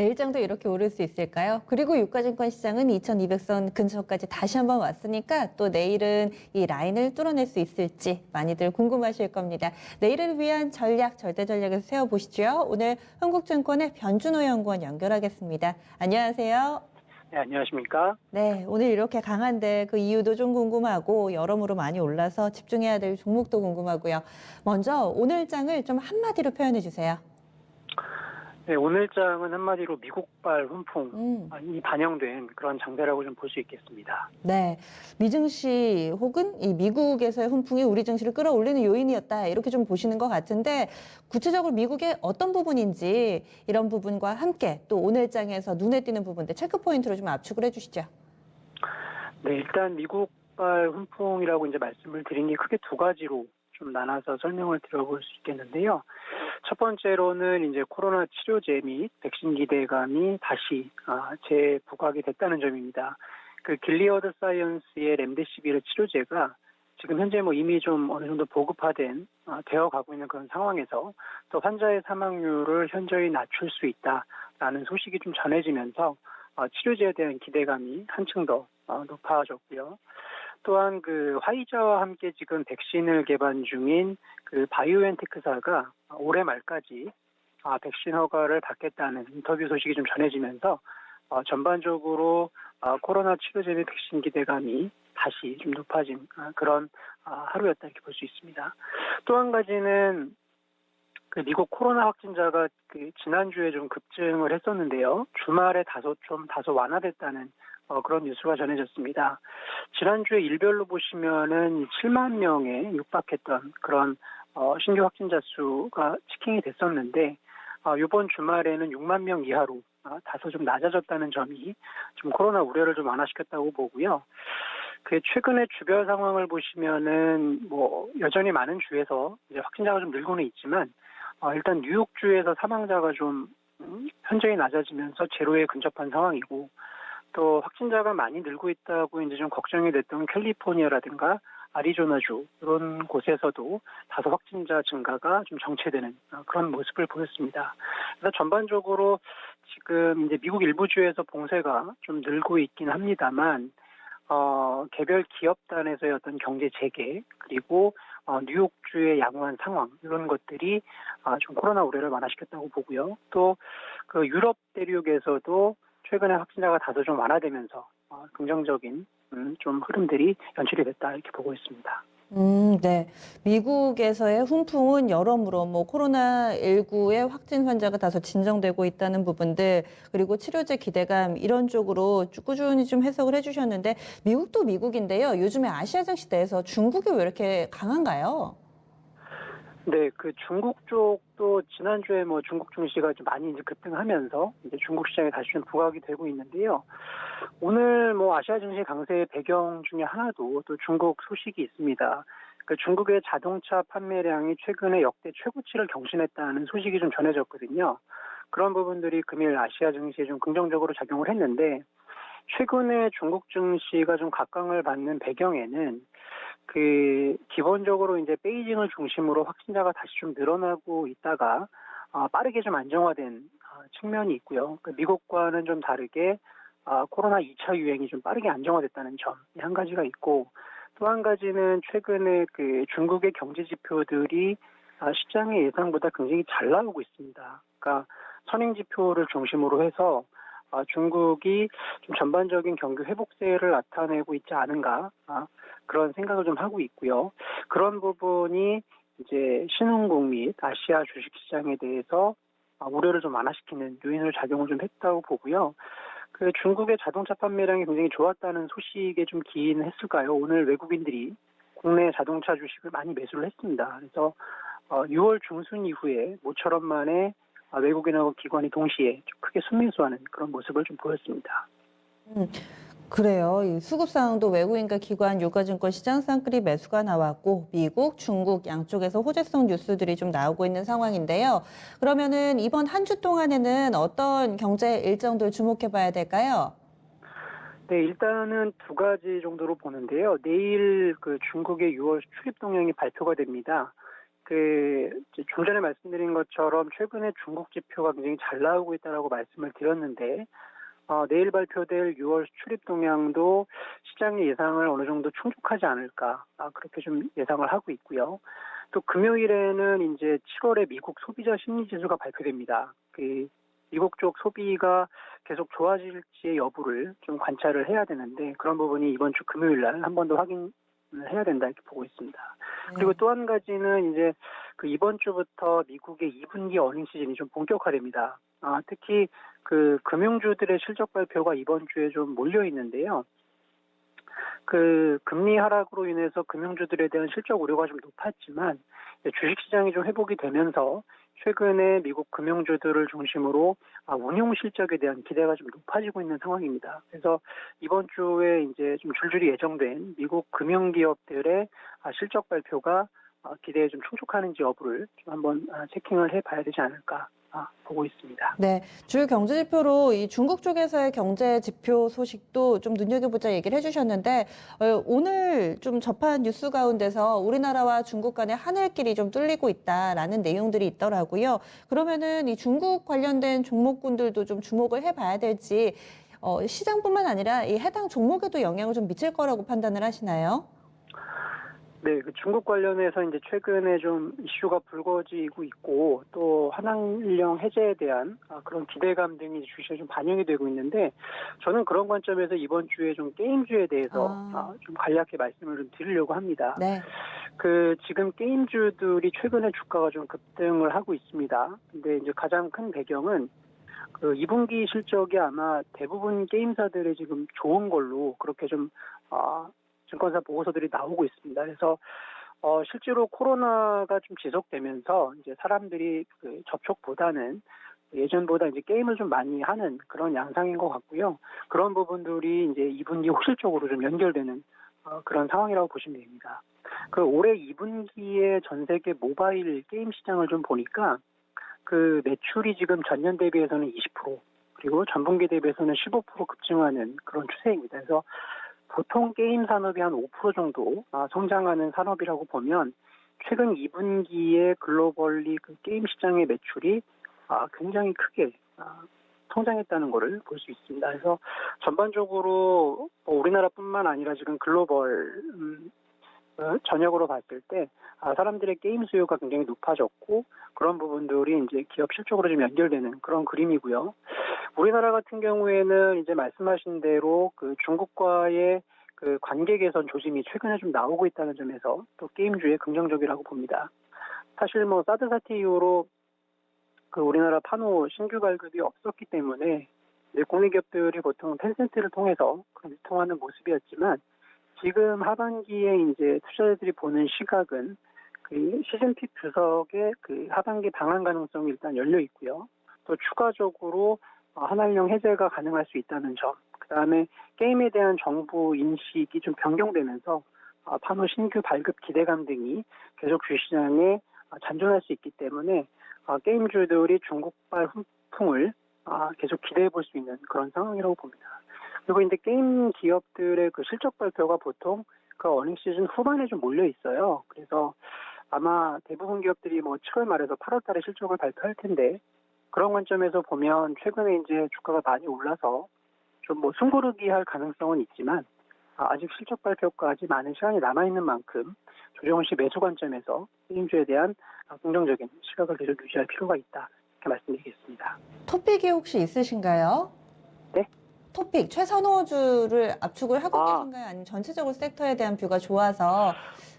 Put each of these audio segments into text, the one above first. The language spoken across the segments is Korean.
내일장도 이렇게 오를 수 있을까요? 그리고 유가증권 시장은 2200선 근처까지 다시 한번 왔으니까 또 내일은 이 라인을 뚫어낼 수 있을지 많이들 궁금하실 겁니다. 내일을 위한 전략, 절대 전략에서 세워보시죠. 오늘 한국증권의 변준호 연구원 연결하겠습니다. 안녕하세요. 네, 안녕하십니까? 네, 오늘 이렇게 강한데 그 이유도 좀 궁금하고 여러모로 많이 올라서 집중해야 될 종목도 궁금하고요. 먼저 오늘 장을 좀 한마디로 표현해 주세요. 네, 오늘 장은 한마디로 미국발 훈풍이 음. 반영된 그런 장세라고 좀 볼 수 있겠습니다. 네, 미증시 혹은 이 미국에서의 훈풍이 우리 증시를 끌어올리는 요인이었다. 이렇게 좀 보시는 것 같은데 구체적으로 미국의 어떤 부분인지 이런 부분과 함께 또 오늘 장에서 눈에 띄는 부분들 체크 포인트로 좀 압축을 해주시죠. 네, 일단 미국발 훈풍이라고 이제 말씀을 드린 게 크게 두 가지로 좀 나눠서 설명을 드려볼 수 있겠는데요. 첫 번째로는 이제 코로나 치료제 및 백신 기대감이 다시 재부각이 됐다는 점입니다. 그 길리어드 사이언스의 렘데시비르 치료제가 지금 현재 이미 좀 어느 정도 보급화된 되어 가고 있는 그런 상황에서 또 환자의 사망률을 현저히 낮출 수 있다라는 소식이 좀 전해지면서 치료제에 대한 기대감이 한층 더 높아졌고요. 또한 그 화이자와 함께 지금 백신을 개발 중인 그 바이오엔테크사가 올해 말까지 백신 허가를 받겠다는 인터뷰 소식이 좀 전해지면서 전반적으로 코로나 치료제 및 백신 기대감이 다시 좀 높아진 그런 하루였다 이렇게 볼 수 있습니다. 또 한 가지는 그 미국 코로나 확진자가 그 지난주에 좀 급증을 했었는데요. 주말에 다소 완화됐다는 그런 뉴스가 전해졌습니다. 지난주에 일별로 보시면은 7만 명에 육박했던 그런 신규 확진자 수가 치킨이 됐었는데 이번 주말에는 6만 명 이하로 다소 좀 낮아졌다는 점이 좀 코로나 우려를 좀 완화시켰다고 보고요. 그 최근에 주별 상황을 보시면은 여전히 많은 주에서 이제 확진자가 좀 늘고는 있지만 일단 뉴욕주에서 사망자가 좀 현저히 낮아지면서 제로에 근접한 상황이고 또 확진자가 많이 늘고 있다고 이제 좀 걱정이 됐던 캘리포니아라든가 아리조나주 이런 곳에서도 다소 확진자 증가가 좀 정체되는 그런 모습을 보였습니다. 그래서 전반적으로 지금 이제 미국 일부 주에서 봉쇄가 좀 늘고 있긴 합니다만 개별 기업단에서의 어떤 경제 재개 그리고 뉴욕주의 양호한 상황 이런 것들이 좀 코로나 우려를 완화시켰다고 보고요. 또 그 유럽 대륙에서도 최근에 확진자가 다소 좀 완화되면서 긍정적인 좀 흐름들이 연출이 됐다 이렇게 보고 있습니다. 네. 미국에서의 훈풍은 여러모로 코로나19의 확진 환자가 다소 진정되고 있다는 부분들, 그리고 치료제 기대감 이런 쪽으로 쭉 꾸준히 좀 해석을 해주셨는데 미국도 미국인데요. 요즘에 아시아 증시 내에서 중국이 왜 이렇게 강한가요? 네, 그 중국 쪽도 지난주에 중국 증시가 좀 많이 이제 급등하면서 이제 중국 시장에 다시 좀 부각이 되고 있는데요. 오늘 아시아 증시 강세의 배경 중에 하나도 또 중국 소식이 있습니다. 그 중국의 자동차 판매량이 최근에 역대 최고치를 경신했다는 소식이 좀 전해졌거든요. 그런 부분들이 금일 아시아 증시에 좀 긍정적으로 작용을 했는데 최근에 중국 증시가 좀 각광을 받는 배경에는 그 기본적으로 이제 베이징을 중심으로 확진자가 다시 좀 늘어나고 있다가 빠르게 좀 안정화된 측면이 있고요. 그 미국과는 좀 다르게 코로나 2차 유행이 좀 빠르게 안정화됐다는 점이 한 가지가 있고 또 한 가지는 최근에 그 중국의 경제 지표들이 시장의 예상보다 굉장히 잘 나오고 있습니다. 그러니까 선행 지표를 중심으로 해서 중국이 좀 전반적인 경기 회복세를 나타내고 있지 않은가 그런 생각을 좀 하고 있고요. 그런 부분이 이제 신흥국 및 아시아 주식시장에 대해서 우려를 좀 완화시키는 요인으로 작용을 좀 했다고 보고요. 그 중국의 자동차 판매량이 굉장히 좋았다는 소식에 좀 기인했을까요? 오늘 외국인들이 국내 자동차 주식을 많이 매수를 했습니다. 그래서 6월 중순 이후에 모처럼 만에 외국인하고 기관이 동시에 좀 크게 순매수하는 그런 모습을 좀 보였습니다. 음, 그래요. 이 수급 상황도 외국인과 기관, 유가증권 시장 쌍끌이 매수가 나왔고 미국, 중국 양쪽에서 호재성 뉴스들이 좀 나오고 있는 상황인데요. 그러면은 이번 한 주 동안에는 어떤 경제 일정들 주목해 봐야 될까요? 네, 일단은 두 가지 정도로 보는데요. 내일 그 중국의 6월 수출입 동향이 발표가 됩니다. 좀 전에 말씀드린 것처럼 최근에 중국 지표가 굉장히 잘 나오고 있다라고 말씀을 드렸는데, 내일 발표될 6월 수출입 동향도 시장의 예상을 어느 정도 충족하지 않을까, 그렇게 좀 예상을 하고 있고요. 또 금요일에는 이제 7월에 미국 소비자 심리 지수가 발표됩니다. 미국 쪽 소비가 계속 좋아질지의 여부를 좀 관찰을 해야 되는데, 그런 부분이 이번 주 금요일 날 한 번 더 확인을 해야 된다 이렇게 보고 있습니다. 그리고 또 한 가지는 이제 이번 주부터 미국의 2분기 어닝 시즌이 좀 본격화됩니다. 특히 금융주들의 실적 발표가 이번 주에 좀 몰려 있는데요. 금리 하락으로 인해서 금융주들에 대한 실적 우려가 좀 높았지만 주식시장이 좀 회복이 되면서 최근에 미국 금융주들을 중심으로 운용 실적에 대한 기대가 좀 높아지고 있는 상황입니다. 그래서 이번 주에 이제 좀 줄줄이 예정된 미국 금융기업들의 실적 발표가 기대에 좀 충족하는지 여부를 좀 한번 체킹을 해봐야 되지 않을까 보고 있습니다. 네, 주요 경제 지표로 이 중국 쪽에서의 경제 지표 소식도 좀 눈여겨보자 얘기를 해주셨는데 오늘 좀 접한 뉴스 가운데서 우리나라와 중국 간의 하늘길이 좀 뚫리고 있다라는 내용들이 있더라고요. 그러면은 이 중국 관련된 종목군들도 좀 주목을 해봐야 될지 시장뿐만 아니라 이 해당 종목에도 영향을 좀 미칠 거라고 판단을 하시나요? 네, 중국 관련해서 이제 최근에 좀 이슈가 불거지고 있고 또 한한일령 해제에 대한 그런 기대감 등이 주시에 좀 반영이 되고 있는데 저는 그런 관점에서 이번 주에 좀 게임주에 대해서 좀 간략히 말씀을 좀 드리려고 합니다. 네. 지금 게임주들이 최근에 주가가 좀 급등을 하고 있습니다. 근데 이제 가장 큰 배경은 2분기 실적이 아마 대부분 게임사들의 지금 좋은 걸로 그렇게 좀 증권사 보고서들이 나오고 있습니다. 그래서 실제로 코로나가 좀 지속되면서 이제 사람들이 접촉보다는 예전보다 이제 게임을 좀 많이 하는 그런 양상인 것 같고요. 그런 부분들이 이제 2분기 호실적으로 좀 연결되는 그런 상황이라고 보시면 됩니다. 올해 2분기에 전 세계 모바일 게임 시장을 좀 보니까 매출이 지금 전년 대비해서는 20% 그리고 전분기 대비해서는 15% 급증하는 그런 추세입니다. 그래서 보통 게임 산업이 한 5% 정도 성장하는 산업이라고 보면 최근 2분기에 글로벌리 게임 시장의 매출이 굉장히 크게 성장했다는 것을 볼 수 있습니다. 그래서 전반적으로 우리나라뿐만 아니라 지금 글로벌 전역으로 봤을 때 사람들의 게임 수요가 굉장히 높아졌고 그런 부분들이 이제 기업 실적으로 좀 연결되는 그런 그림이고요. 우리나라 같은 경우에는 이제 말씀하신 대로 중국과의 관계 개선 조짐이 최근에 좀 나오고 있다는 점에서 또 게임주에 긍정적이라고 봅니다. 사실 사드 사태 이후로 우리나라 판호 신규 발급이 없었기 때문에 국내 기업들이 보통 텐센트를 통해서 유통하는 모습이었지만 지금 하반기에 이제 투자자들이 보는 시각은 시즌 픽 주석의 하반기 방한 가능성이 일단 열려 있고요. 또 추가적으로 한한령 해제가 가능할 수 있다는 점, 그다음에 게임에 대한 정부 인식이 좀 변경되면서 판호 신규 발급 기대감 등이 계속 주시장에 잔존할 수 있기 때문에 게임주들이 중국발 훈풍을 계속 기대해 볼 수 있는 그런 상황이라고 봅니다. 그리고 이제 게임 기업들의 실적 발표가 보통 어닝 시즌 후반에 좀 몰려 있어요. 그래서 아마 대부분 기업들이 7월 말에서 8월 달에 실적을 발표할 텐데 그런 관점에서 보면 최근에 이제 주가가 많이 올라서 좀 숨고르기 할 가능성은 있지만 아직 실적 발표까지 많은 시간이 남아있는 만큼 조정훈 씨 매수 관점에서 게임주에 대한 긍정적인 시각을 계속 유지할 필요가 있다. 이렇게 말씀드리겠습니다. 토픽이 혹시 있으신가요? 네? 토픽, 최선호주를 압축을 하고 계신가요? 아니면 전체적으로 섹터에 대한 뷰가 좋아서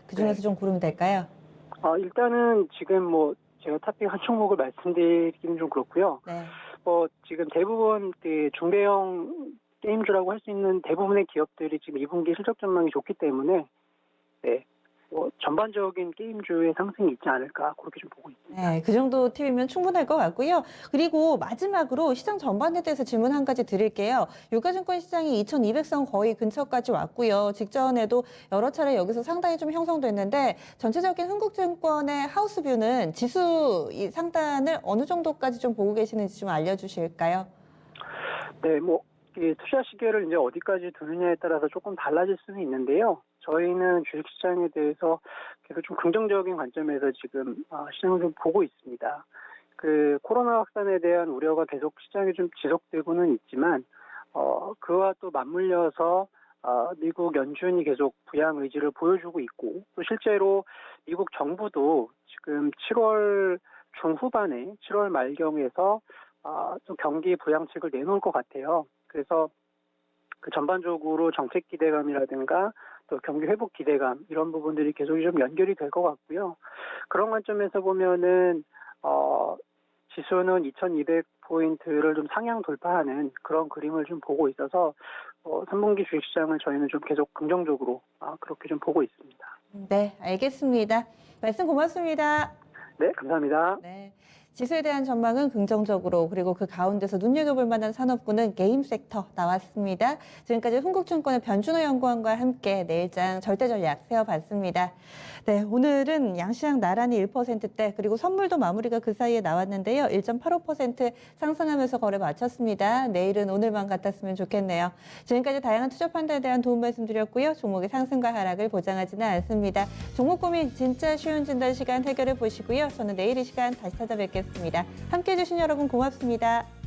그중에서 좀 고르면 될까요? 일단은 지금 제가 토픽 한 종목을 말씀드리기는 좀 그렇고요. 네. 지금 대부분 중대형 게임주라고 할 수 있는 대부분의 기업들이 지금 2분기 실적 전망이 좋기 때문에 전반적인 게임주의 상승이 있지 않을까 그렇게 좀 보고 있습니다. 네, 그 정도 팁이면 충분할 것 같고요. 그리고 마지막으로 시장 전반에 대해서 질문 한 가지 드릴게요. 유가증권 시장이 2200선 거의 근처까지 왔고요. 직전에도 여러 차례 여기서 상당히 좀 형성됐는데 전체적인 흥국증권의 하우스뷰는 지수 이 상단을 어느 정도까지 좀 보고 계시는지 좀 알려주실까요? 네, 투자 시계를 이제 어디까지 두느냐에 따라서 조금 달라질 수는 있는데요. 저희는 주식시장에 대해서 계속 좀 긍정적인 관점에서 지금 시장을 좀 보고 있습니다. 그 코로나 확산에 대한 우려가 계속 시장에 좀 지속되고는 있지만 그와 또 맞물려서 미국 연준이 계속 부양 의지를 보여주고 있고 또 실제로 미국 정부도 지금 7월 중후반에 7월 말경에서 좀 경기 부양책을 내놓을 것 같아요. 그래서 그 전반적으로 정책 기대감이라든가 또 경기 회복 기대감 이런 부분들이 계속 좀 연결이 될 것 같고요. 그런 관점에서 보면은 지수는 2,200포인트를 좀 상향 돌파하는 그런 그림을 좀 보고 있어서 3분기 주식시장을 저희는 좀 계속 긍정적으로 그렇게 좀 보고 있습니다. 네, 알겠습니다. 말씀 고맙습니다. 네, 감사합니다. 네. 지수에 대한 전망은 긍정적으로 그리고 그 가운데서 눈여겨볼 만한 산업군은 게임 섹터 나왔습니다. 지금까지 흥국증권의 변준호 연구원과 함께 내일장 절대전략 세워봤습니다. 네, 오늘은 양시장 나란히 1%대 그리고 선물도 마무리가 그 사이에 나왔는데요. 1.85% 상승하면서 거래 마쳤습니다. 내일은 오늘만 같았으면 좋겠네요. 지금까지 다양한 투자 판단에 대한 도움 말씀드렸고요. 종목의 상승과 하락을 보장하지는 않습니다. 종목 고민 진짜 쉬운 진단 시간 해결해 보시고요. 저는 내일 이 시간 다시 찾아뵙겠습니다. 함께해 주신 여러분 고맙습니다.